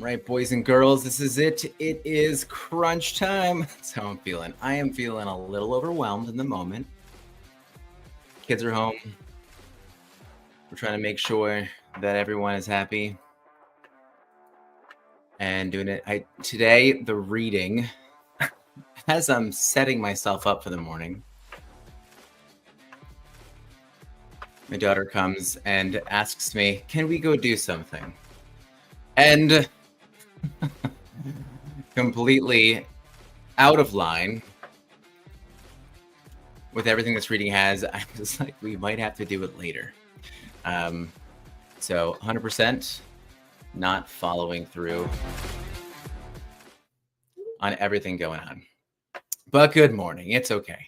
right, boys and girls, this is it. It is crunch time. That's how I'm feeling. I am feeling a little overwhelmed in the moment. Kids are home. We're trying to make sure that everyone is happy and doing it. Today, the reading, as I'm setting myself up for the morning, my daughter comes and asks me, can we go do something? And completely out of line with everything this reading has, I was like, we might have to do it later. So 100% not following through on everything going on. But good morning. It's okay.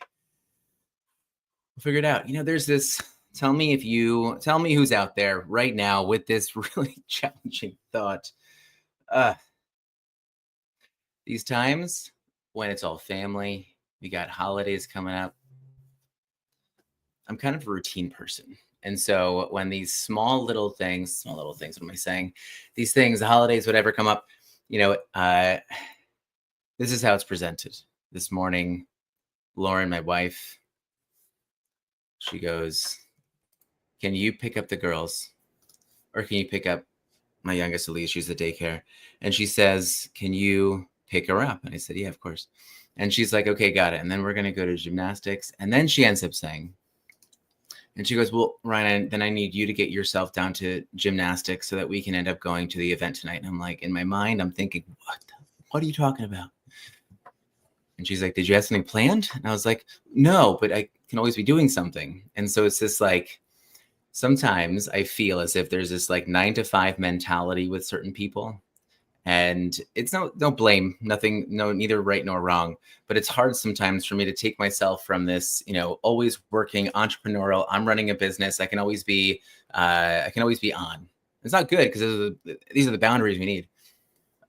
We'll figure it out. There's this, tell me who's out there right now with this really challenging thought. These times when it's all family, we got holidays coming up. I'm kind of a routine person. And so when these small little things, what am I saying? These things, the holidays, whatever come up, this is how it's presented. This morning, Lauren, my wife, she goes, can you pick up the girls? Or can you pick up my youngest, Elise? She's at daycare. And she says, can you pick her up? And I said, yeah, of course. And she's like, okay, got it. And then we're going to go to gymnastics. And then she ends up saying, and she goes, well, Ryan, then I need you to get yourself down to gymnastics so that we can end up going to the event tonight. And I'm like, in my mind, I'm thinking, what are you talking about? And she's like, did you have something planned? And I was like, no, but I can always be doing something. And so it's this like, sometimes I feel as if there's this like 9 to 5 mentality with certain people. And it's no blame, nothing, neither right nor wrong, but it's hard sometimes for me to take myself from this, always working entrepreneurial. I'm running a business. I can always be on. It's not good because these are the boundaries we need.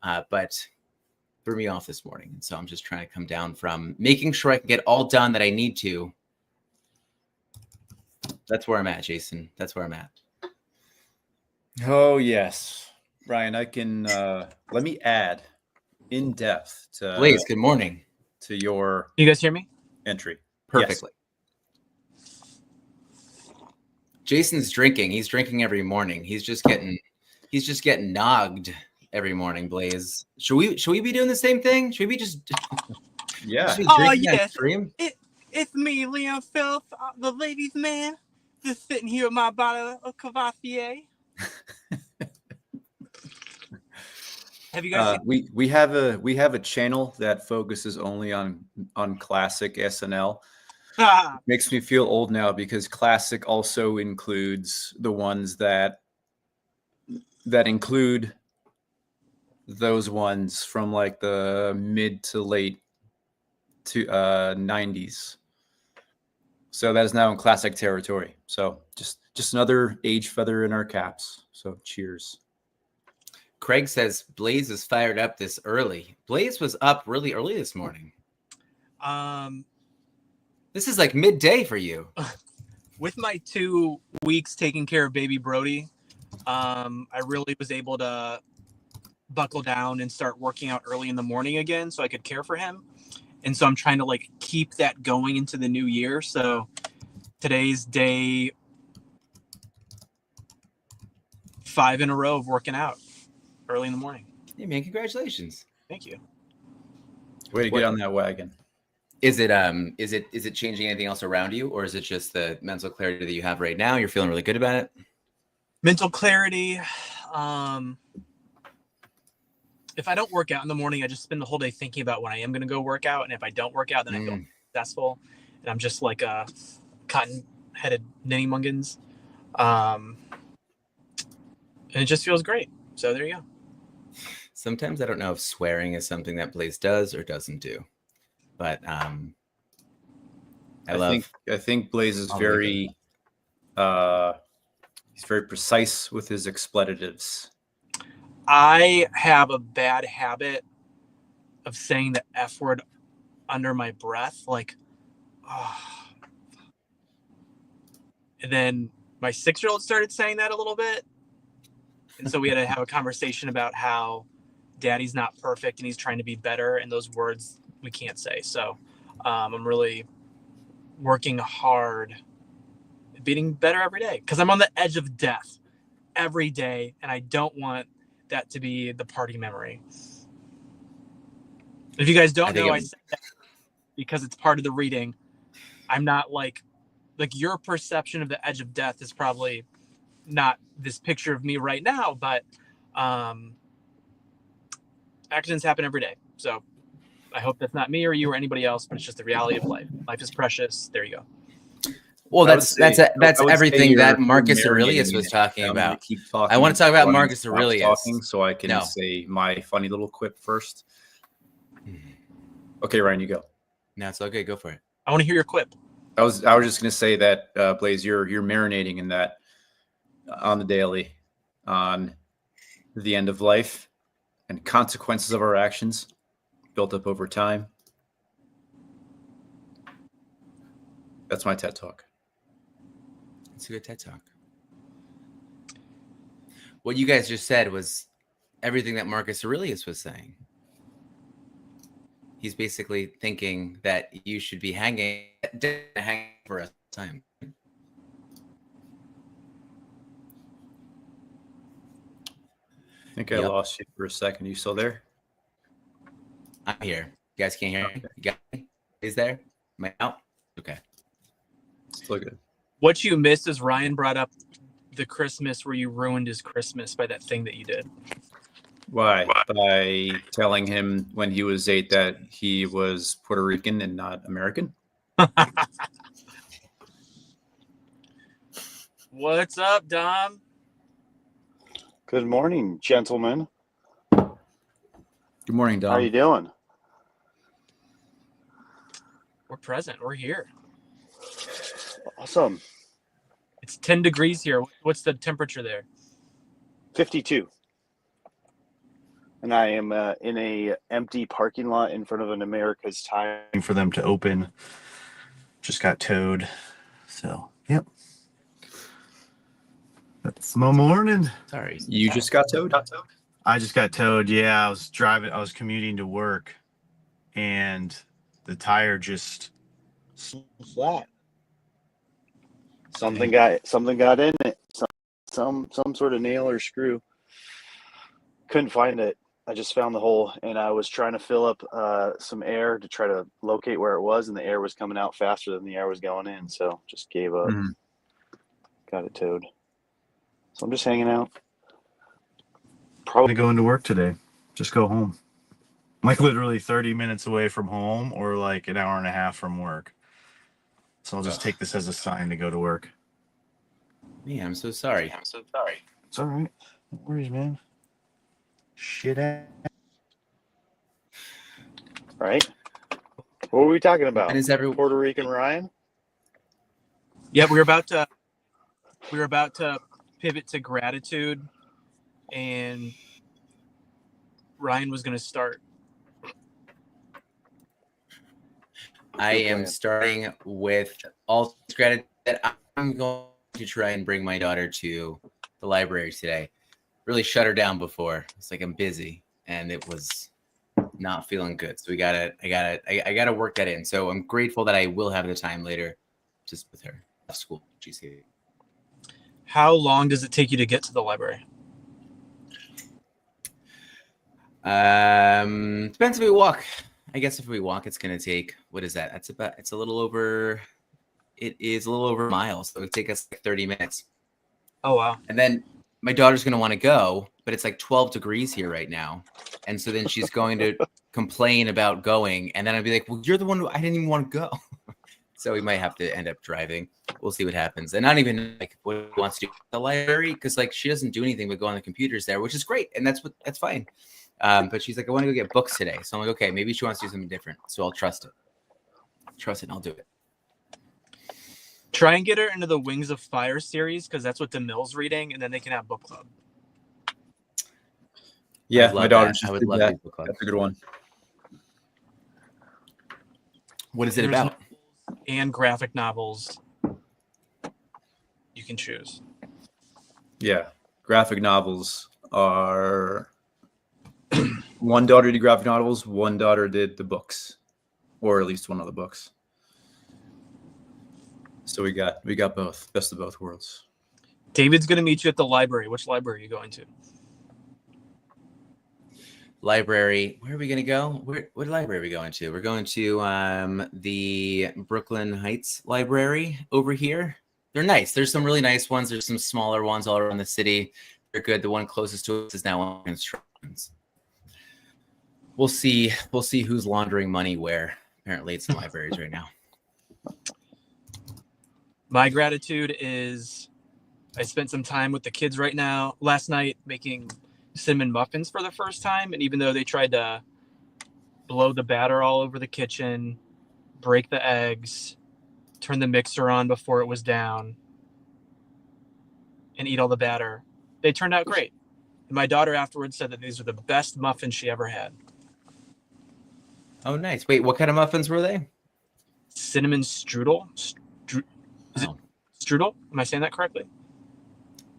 But threw me off this morning. And so I'm just trying to come down from making sure I can get all done that I need to. That's where I'm at, Jason. That's where I'm at. Oh, yes. Ryan, I can let me add in depth to Blaze, good morning. To your you guys hear me? Entry. Perfectly. Yes. Jason's drinking. He's drinking every morning. He's just getting nogged every morning, Blaze. Should we be doing the same thing? Should we just yeah. Oh yes. It's me, Leon Phelps, the ladies' man, just sitting here with my bottle of Cavassier. Have you guys we have a channel that focuses only on classic SNL. Makes me feel old now because classic also includes the ones that include those ones from like the mid to late 90s. So that is now in classic territory. So just another age feather in our caps. So cheers. Craig says Blaze is fired up this early. Blaze was up really early this morning. This is like midday for you. With my 2 weeks taking care of baby Brody, I really was able to buckle down and start working out early in the morning again so I could care for him. And so I'm trying to like keep that going into the new year. So today's day 5 in a row of working out early in the morning. Hey man, congratulations. Thank you. Way to get on that wagon. Is it changing anything else around you, or is it just the mental clarity that you have right now? You're feeling really good about it? Mental clarity. If I don't work out in the morning, I just spend the whole day thinking about when I am going to go work out. And if I don't work out, then I feel successful. And I'm just like a cotton-headed ninny muggins. And it just feels great. So there you go. Sometimes I don't know if swearing is something that Blaze does or doesn't do. But I think Blaze is very he's very precise with his expletives. I have a bad habit of saying the F word under my breath, like, oh. And then my 6-year-old started saying that a little bit. And so we had to have a conversation about how daddy's not perfect and he's trying to be better, and those words we can't say. So I'm really working hard at being better every day, because I'm on the edge of death every day, and I don't want that to be the party memory. If you guys don't know, I said that because it's part of the reading. I'm not like your perception of the edge of death is probably not this picture of me right now, but accidents happen every day. So I hope that's not me or you or anybody else, but it's just the reality of life. Life is precious. There you go. Well, that's everything that Marcus Aurelius was talking about. I want to talk about Marcus Aurelius, so I can say my funny little quip first. Okay, Ryan, you go. No, it's okay. Go for it. I want to hear your quip. I was just going to say that, Blaze, you're marinating in that on the daily, on the end of life and consequences of our actions built up over time. That's my TED Talk. It's a good TED Talk. What you guys just said was everything that Marcus Aurelius was saying. He's basically thinking that you should be hanging for a time. I think I lost you for a second. Are you still there? I'm here. You guys can't hear me? You got me? Is there? Am I out? Okay. Still good. What you missed is Ryan brought up the Christmas where you ruined his Christmas by that thing that you did. Why? By telling him when he was 8 that he was Puerto Rican and not American? What's up, Dom? Good morning, gentlemen. Good morning, Dom. How are you doing? We're present. We're here. Awesome. It's 10 degrees here. What's the temperature there? 52. And I am in a empty parking lot in front of an America's Tire. For them to open. Just got towed. So, yep. That's my morning. Sorry. You just got towed? I just got towed. Yeah, I was commuting to work, and the tire just flat. Something got in it. Some sort of nail or screw. Couldn't find it. I just found the hole, and I was trying to fill up some air to try to locate where it was, and the air was coming out faster than the air was going in, so just gave up. Got it towed. So I'm just hanging out. Probably going to work today. Just go home. Like literally 30 minutes away from home, or like an hour and a half from work. So I'll just take this as a sign to go to work. Man, I'm so sorry. It's all right. No worries, man. Shit. Right? What were we talking about? And is Puerto Rican Ryan? Yeah, we were about to pivot to gratitude, and Ryan was going to start. I am starting with all gratitude that I'm going to try and bring my daughter to the library today. Really shut her down before. It's like I'm busy, and it was not feeling good. So I gotta work that in. So I'm grateful that I will have the time later, just with her. School, she's here. How long does it take you to get to the library? Depends if we walk. I guess if we walk, it's gonna take, what is that? It is a little over a mile. So it would take us like 30 minutes. Oh wow. And then my daughter's gonna want to go, but it's like 12 degrees here right now. And so then she's going to complain about going, and then I'd be like, well, you're the one who I didn't even want to go. So we might have to end up driving. We'll see what happens. And not even like what she wants to do at the library, because like she doesn't do anything but go on the computers there, which is great, and that's fine. But she's like, I want to go get books today. So I'm like, okay, maybe she wants to do something different. So I'll trust it. And I'll do it. Try and get her into the Wings of Fire series, because that's what DeMille's reading, and then they can have book club. Yeah, my daughter just I would did love that. book club. That's a good one. What is it about? And graphic novels. You can choose. Yeah, graphic novels are One daughter did graphic novels. One daughter did the books, or at least one of the books. So we got both, best of both worlds. David's going to meet you at the library. Which library are you going to? Library. Where are we going to go? What library are we going to? We're going to the Brooklyn Heights Library over here. They're nice. There's some really nice ones. There's some smaller ones all around the city. They're good. The one closest to us is now on constructions. We'll see who's laundering money where. Apparently, it's in libraries right now. My gratitude is I spent some time with the kids last night making cinnamon muffins for the first time. And even though they tried to blow the batter all over the kitchen, break the eggs, turn the mixer on before it was down, and eat all the batter, they turned out great. And my daughter afterwards said that these are the best muffins she ever had. Oh, nice. Wait, what kind of muffins were they? Cinnamon strudel. Is it strudel? Am I saying that correctly?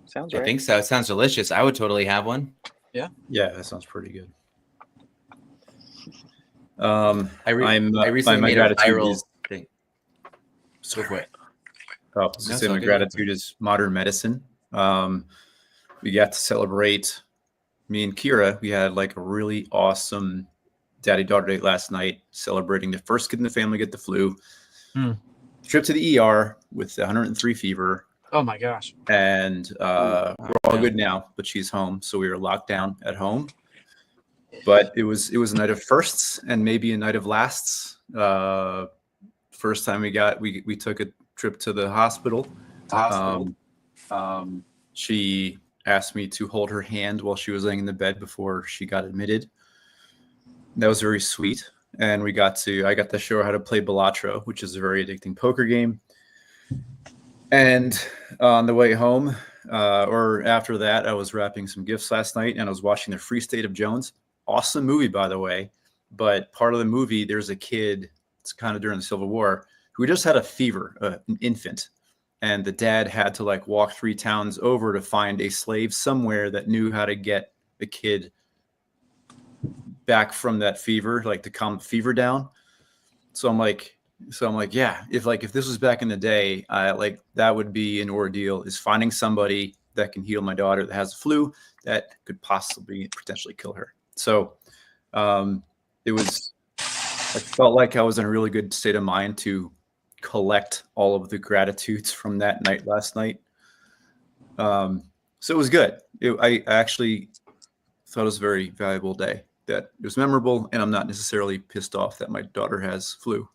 Sounds right. I think so. It sounds delicious. I would totally have one. Yeah. Yeah, that sounds pretty good. I recently made a viral thing. So for it. Oh, so my gratitude is modern medicine. We got to celebrate, me and Kira, we had like a really awesome daddy-daughter date last night, celebrating the first kid in the family get the flu. Trip to the ER with 103 fever. Oh my gosh. And we're all good now, but she's home. So we were locked down at home. But it was a night of firsts and maybe a night of lasts. First time we took a trip to the hospital. She asked me to hold her hand while she was laying in the bed before she got admitted. That was very sweet. And I got to show her how to play Balatro, which is a very addicting poker game. And on the way home, or after that, I was wrapping some gifts last night, and I was watching The Free State of Jones. Awesome movie, by the way. But part of the movie, there's a kid, it's kind of during the Civil War, who just had a fever, an infant. And the dad had to like walk 3 towns over to find a slave somewhere that knew how to get the kid back from that fever, like to calm the fever down. So I'm like, yeah, if this was back in the day, that would be an ordeal, is finding somebody that can heal my daughter that has the flu that could possibly potentially kill her. So I felt like I was in a really good state of mind to collect all of the gratitudes from that night last night. So it was good. I actually thought it was a very valuable day, that it was memorable, and I'm not necessarily pissed off that my daughter has flu.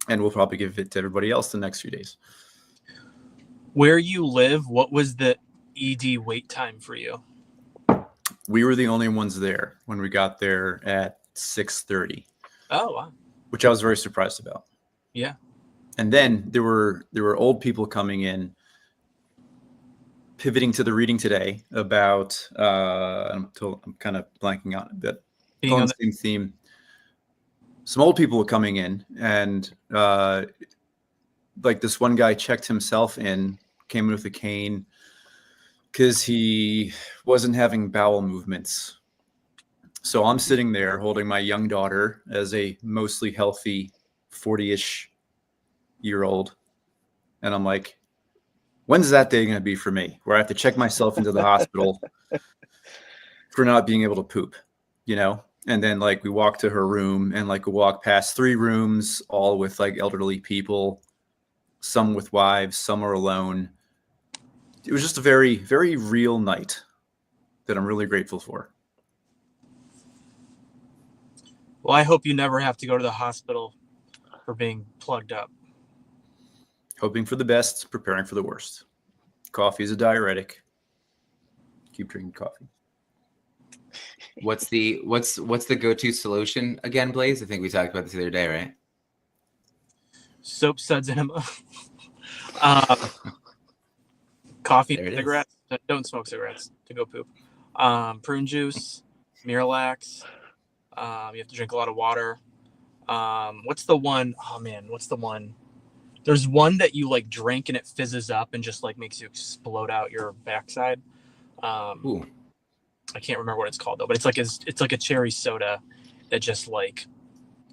And we'll probably give it to everybody else the next few days. Where you live, what was the ED wait time for you? We were the only ones there when we got there at 6:30. Oh, wow. Which I was very surprised about. Yeah. And then there were old people coming in, pivoting to the reading today about I'm kind of blanking on it, but on the same theme. Some old people were coming in, and like this one guy checked himself in, came in with a cane because he wasn't having bowel movements. So I'm sitting there holding my young daughter as a mostly healthy 40-ish year old. And I'm like, when's that day going to be for me, where I have to check myself into the hospital for not being able to poop, you know? And then like we walk to her room, and like we walk past 3 rooms, all with like elderly people, some with wives, some are alone. It was just a very, very real night that I'm really grateful for. Well, I hope you never have to go to the hospital for being plugged up. Hoping for the best, preparing for the worst. Coffee is a diuretic. Keep drinking coffee. What's the go-to solution again, Blaze? I think we talked about this the other day, right? Soap, suds, enema. Coffee, cigarettes. Don't smoke cigarettes to go poop. Prune juice, Miralax. You have to drink a lot of water. What's the one? Oh man, what's the one? There's one that you like drink and it fizzes up and just like makes you explode out your backside. Ooh. I can't remember what it's called though, but it's like a cherry soda that just like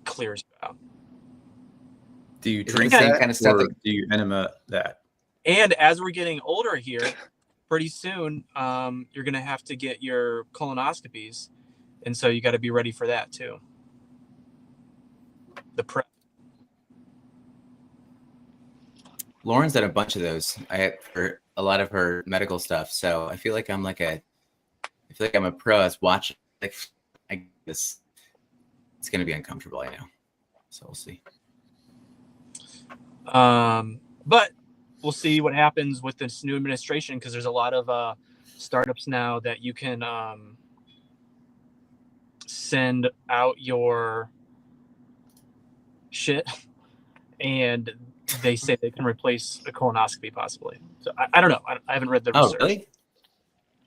clears you out. Do you Is it drink the same that, kind of stuff or that- do you enema that? And as we're getting older here, pretty soon, you're gonna have to get your colonoscopies, and so you got to be ready for that too. The prep. Lauren's done a bunch of those. For a lot of her medical stuff. So I feel like I'm a pro. I was watching. Like, I guess it's gonna be uncomfortable. I know. So we'll see. But we'll see what happens with this new administration, because there's a lot of startups now that you can send out your shit, and they say they can replace a colonoscopy possibly. So I don't know. I haven't read the Oh, research. really?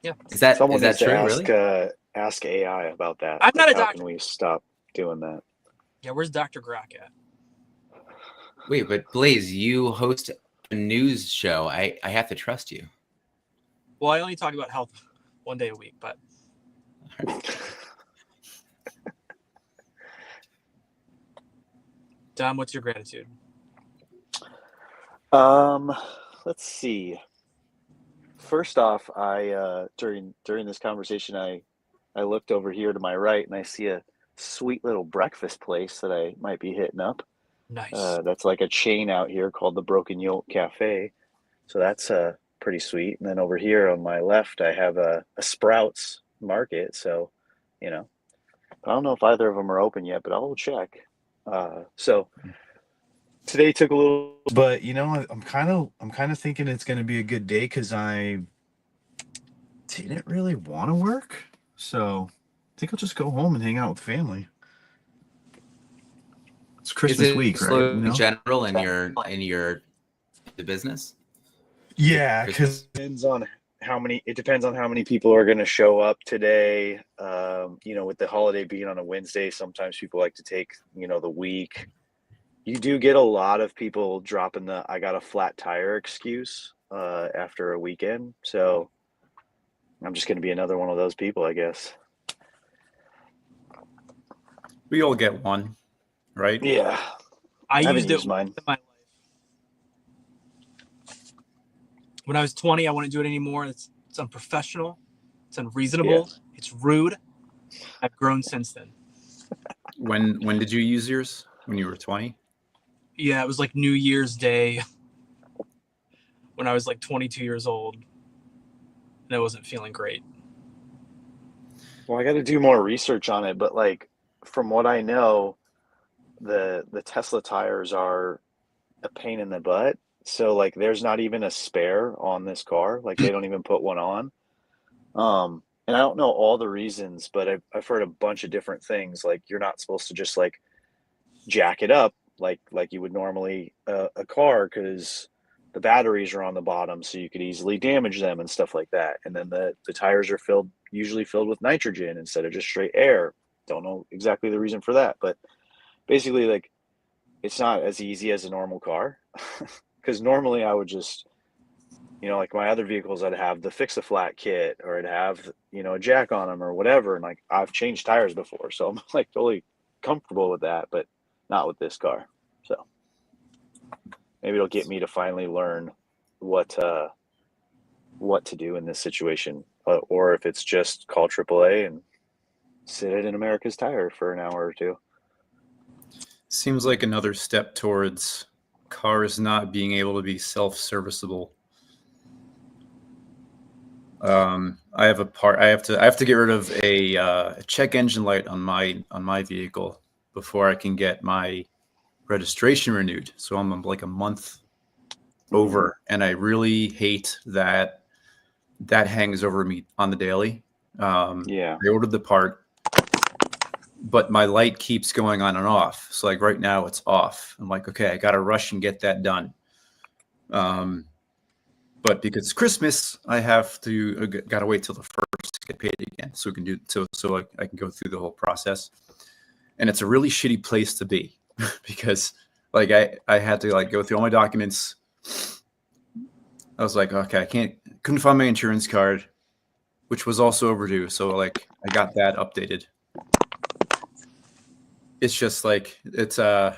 Yeah. Someone is that needs to true? ask Really? ask AI about that. I'm not a how doctor. can we stop doing that? Yeah, where's Dr. Grok at? Wait, but Blaze, you host a news show. I have to trust you. Well, I only talk about health one day a week, but Dom, what's your gratitude? Let's see. First off, I during this conversation, I looked over here to my right and I see a sweet little breakfast place that I might be hitting up. Nice. That's like a chain out here called the Broken Yoke Cafe. So that's pretty sweet. And then over here on my left, I have a Sprouts Market. So, I don't know if either of them are open yet, but I'll check. So today took a little, but I'm kind of thinking it's going to be a good day because I didn't really want to work. So I think I'll just go home and hang out with family. It's Christmas Is it week, slow right? in general in your the business? Yeah, because it depends on how many people are going to show up today. With the holiday being on a Wednesday, sometimes people like to take, the week. You do get a lot of people dropping the "I got a flat tire" excuse after a weekend. So I'm just going to be another one of those people, I guess. We all get one, right? Yeah, I haven't used it used mine. in my life. When I was 20, I wouldn't do it anymore. It's unprofessional. It's unreasonable. Yeah. It's rude. I've grown since then. When did you use yours? When you were 20? Yeah, it was like New Year's Day when I was like 22 years old, and I wasn't feeling great. Well, I got to do more research on it, but like from what I know, the Tesla tires are a pain in the butt. So like there's not even a spare on this car. Like they don't even put one on. And I don't know all the reasons, but I've heard a bunch of different things. Like you're not supposed to just like jack it up like you would normally a car, because the batteries are on the bottom, so you could easily damage them and stuff like that. And then the tires are usually filled with nitrogen instead of just straight air. Don't know exactly the reason for that, but basically like it's not as easy as a normal car. Because normally I would just, like my other vehicles, I'd have the fix-a-flat kit, or I'd have, a jack on them or whatever. And like I've changed tires before, so I'm like totally comfortable with that, but not with this car. So maybe it'll get me to finally learn what to do in this situation, or if it's just call AAA and sit it in America's Tire for an hour or two. Seems like another step towards cars not being able to be self-serviceable. I have to get rid of a check engine light on my vehicle before I can get my registration renewed. So I'm like a month over, and I really hate that hangs over me on the daily. Yeah. I ordered the part, but my light keeps going on and off. So like right now it's off. I'm like, okay, I got to rush and get that done. But because it's Christmas, I have to gotta wait till the first to get paid again, so we can I can go through the whole process. And it's a really shitty place to be because like I had to like go through all my documents. I was like, okay, couldn't find my insurance card. which was also overdue. So like I got that updated. It's just like it's a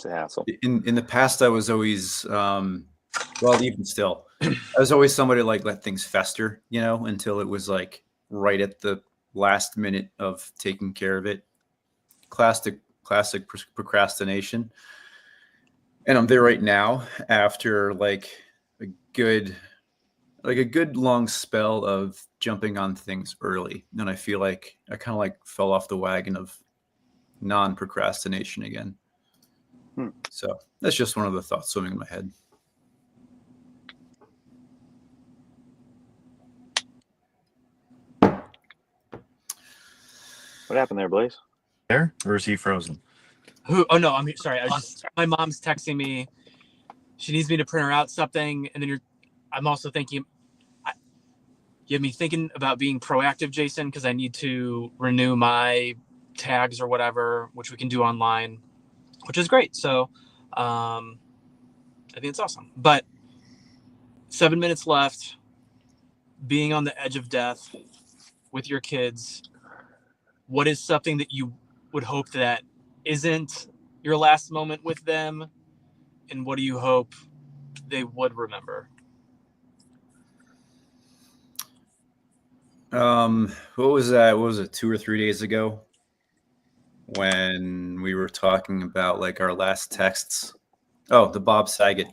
hassle. in the past I was always well, even still, I was always somebody to like let things fester, you know, until it was like right at the last minute of taking care of it. Classic procrastination. And I'm there right now after like a good long spell of jumping on things early. And I feel like I kind of like fell off the wagon of non-procrastination again. So that's just one of the thoughts swimming in my head. What happened there, Blaze? There? Or is he frozen? Who? Oh no, I'm sorry. My mom's texting me. She needs me to print her out something, and then I'm also thinking. You have me thinking about being proactive, Jason, because I need to renew my tags or whatever, which we can do online, which is great. So, I think it's awesome. But 7 minutes left. Being on the edge of death with your kids. What is something that you would hope that isn't your last moment with them, and what do you hope they would remember? What was that? What was it, 2 or 3 days ago when we were talking about like our last texts? Oh, the Bob Saget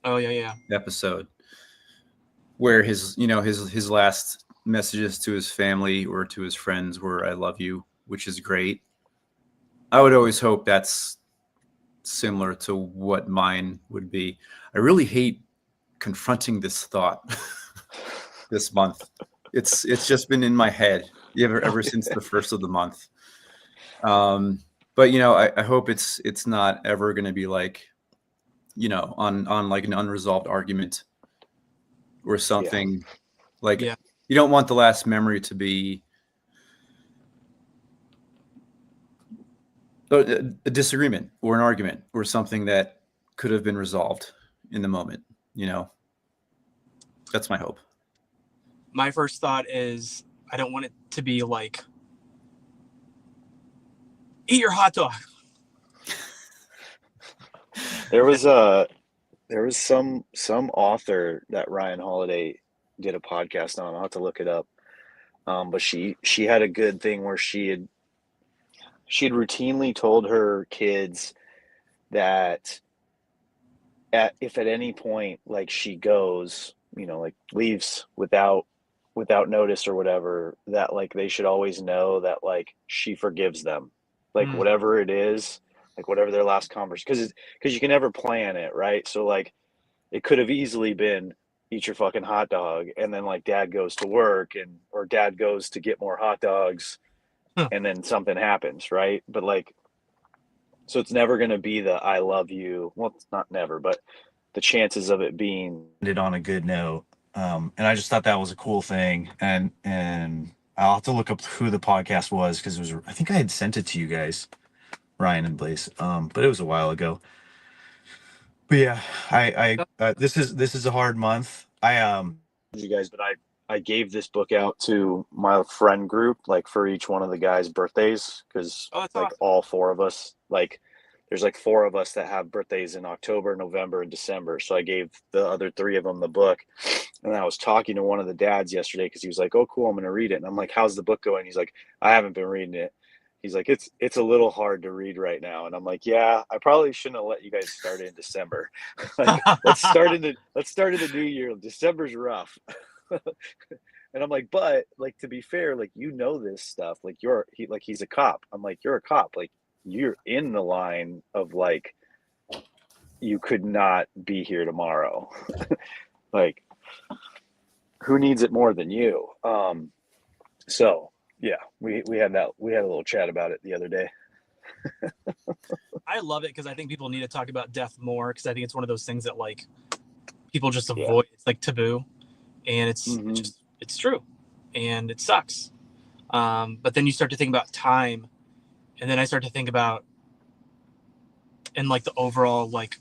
Yeah. episode where his last messages to his family or to his friends were "I love you," which is great. I would always hope that's similar to what mine would be. I really hate confronting this thought this month. It's just been in my head ever since the first of the month. But you know, I hope it's not ever going to be like, you know, on like an unresolved argument or something. Like you don't want the last memory to be a disagreement or an argument or something that could have been resolved in the moment, you know. That's my hope. My first thought is I don't want it to be like, eat your hot dog. There was some author that Ryan Holiday did a podcast on. I'll have to look it up. But she had a good thing where she had routinely told her kids that if at any point like she goes, you know, like leaves without notice or whatever, that like they should always know that like she forgives them, like whatever it is, like whatever their last conversation, because you can never plan it, right? So like it could have easily been eat your fucking hot dog, and then like dad goes to work or dad goes to get more hot dogs, and then something happens, right? But like, so it's never going to be the I love you. Well, it's not never, but the chances of it being Ended on a good note. And I just thought that was a cool thing. And I'll have to look up who the podcast was because it was, I think I had sent it to you guys, Ryan and Blaze. But it was a while ago. But yeah, I this is a hard month. you guys, but I gave this book out to my friend group, like for each one of the guys' birthdays, because like awesome. all four of us, like there's like four of us that have birthdays in October, November, and December. So I gave the other three of them the book. And I was talking to one of the dads yesterday because he was like, "Oh, cool, I'm going to read it." And I'm like, "How's the book going?" He's like, "I haven't been reading it." He's like, it's a little hard to read right now. And I'm like, "Yeah, I probably shouldn't have let you guys start in December. Like, let's start in the new year. December's rough." And I'm like, "But like, to be fair, like, you know this stuff. Like he's a cop." I'm like, "You're a cop. Like, you're in the line of like, you could not be here tomorrow." Like, who needs it more than you? So yeah, we had a little chat about it the other day. I love it because I think people need to talk about death more, because I think it's one of those things that like people just avoid. It's like taboo, and it's true, and it sucks. But then you start to think about time, and then I start to think about, and like the overall, like,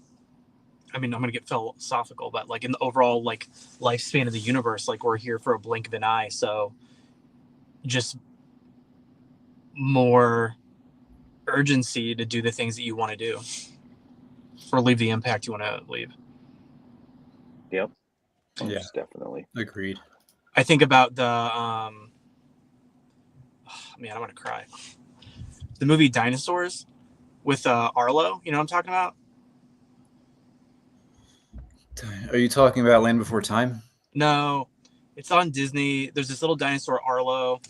I mean, I'm gonna get philosophical, but like in the overall like lifespan of the universe, like we're here for a blink of an eye. So just more urgency to do the things that you want to do or leave the impact you want to leave. Yep. Yeah. Most definitely. Agreed. I think about the man, I'm gonna cry. The movie Dinosaurs with Arlo. You know what I'm talking about? Are you talking about Land Before Time? No, it's on Disney. There's this little dinosaur Arlo,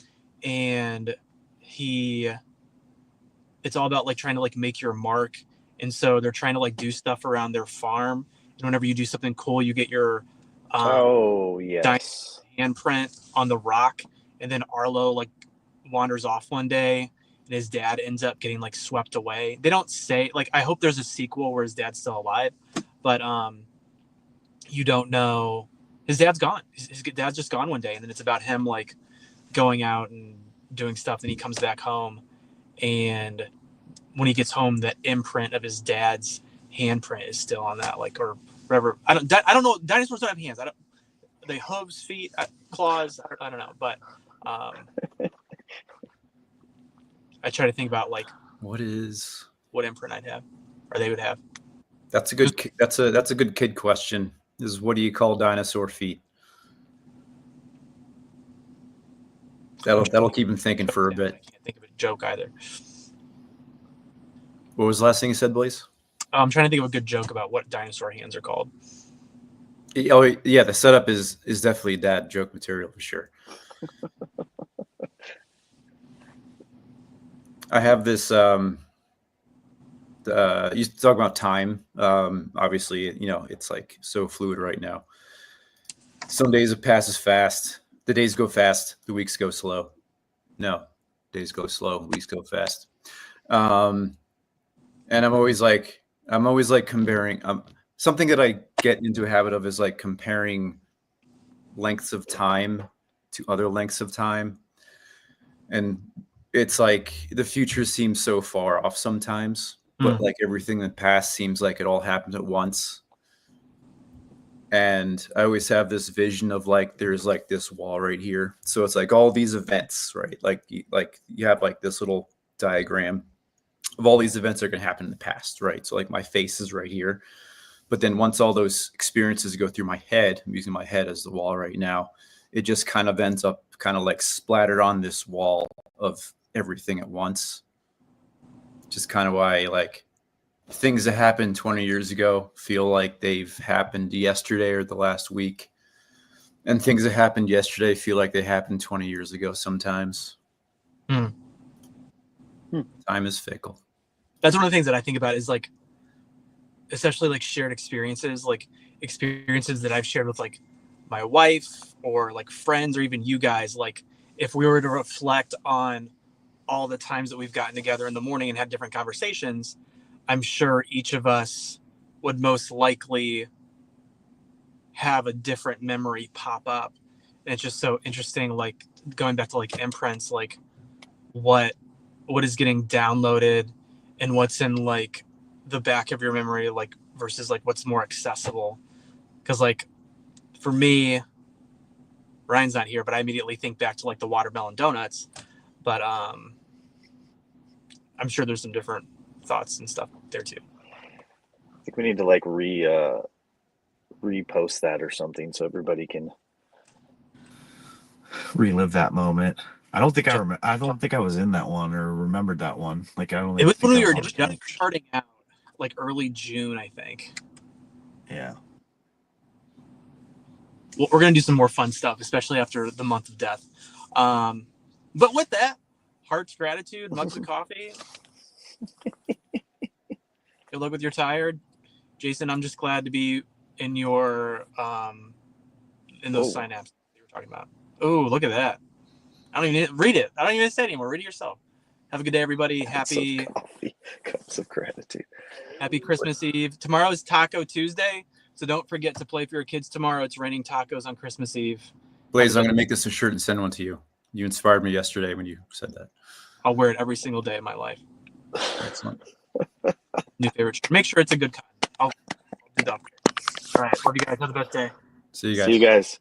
and it's all about like trying to like make your mark. And so they're trying to like do stuff around their farm. And whenever you do something cool, you get your Oh yes. handprint on the rock. And then Arlo like wanders off one day, and his dad ends up getting like swept away. They don't say, like, I hope there's a sequel where his dad's still alive, but you don't know. His dad's gone. His dad's just gone one day, and then it's about him like going out and doing stuff. Then he comes back home, and when he gets home, that imprint of his dad's handprint is still on that, like, or whatever. I don't know. Dinosaurs don't have hands. They hooves, feet, claws. I don't know, but I try to think about like What imprint I'd have, or they would have. That's a good kid question. Is what do you call dinosaur feet? That'll keep him thinking for a bit. I can't think of a joke either. What was the last thing you said, Blaze? I'm trying to think of a good joke about what dinosaur hands are called. Oh yeah, the setup is definitely dad joke material for sure. I have this. You used to talk about time. Obviously, you know, it's like so fluid right now. Some days it passes fast. The days go fast. The weeks go slow. No, days go slow. Weeks go fast. And I'm always like comparing. Something that I get into a habit of is like comparing lengths of time to other lengths of time. And it's like the future seems so far off sometimes, but like everything in the past seems like it all happened at once. And I always have this vision of like there's like this wall right here. So it's like all these events, right? Like you have like this little diagram of all these events that are going to happen in the past, right? So like my face is right here. But then once all those experiences go through my head, I'm using my head as the wall right now, it just kind of ends up kind of like splattered on this wall of everything at once. Just kind of why like things that happened 20 years ago feel like they've happened yesterday or the last week. And things that happened yesterday feel like they happened 20 years ago sometimes. Time is fickle. That's one of the things that I think about is like, especially like shared experiences, like experiences that I've shared with like my wife or like friends or even you guys. Like if we were to reflect on all the times that we've gotten together in the morning and had different conversations, I'm sure each of us would most likely have a different memory pop up. And it's just so interesting, like going back to like imprints, like what is getting downloaded and what's in like the back of your memory, like versus like what's more accessible. Because like for me, Ryan's not here, but I immediately think back to like the watermelon donuts. But I'm sure there's some different thoughts and stuff there too. I think we need to like repost that or something so everybody can relive that moment. I don't think I don't think I was in that one or remembered that one. Like I don't. It was think when we I were was just starting out, like early June, I think. Yeah. Well, we're gonna do some more fun stuff, especially after the month of death. But with that, hearts, gratitude, mugs of coffee. Good luck with your tired, Jason. I'm just glad to be in your in those synapses you were talking about. Oh, look at that! I don't even read it. I don't even say it anymore. Read it yourself. Have a good day, everybody. Happy cups of gratitude. Happy Christmas Eve. Tomorrow is Taco Tuesday, so don't forget to play for your kids tomorrow. It's raining tacos on Christmas Eve. Blaze, I'm going to make this a shirt and send one to you. You inspired me yesterday when you said that. I'll wear it every single day of my life. Excellent. New favorite shirt. Make sure it's a good kind. I'll do the upgrade. All right. Love you guys. Have the best day. See you guys. See you guys.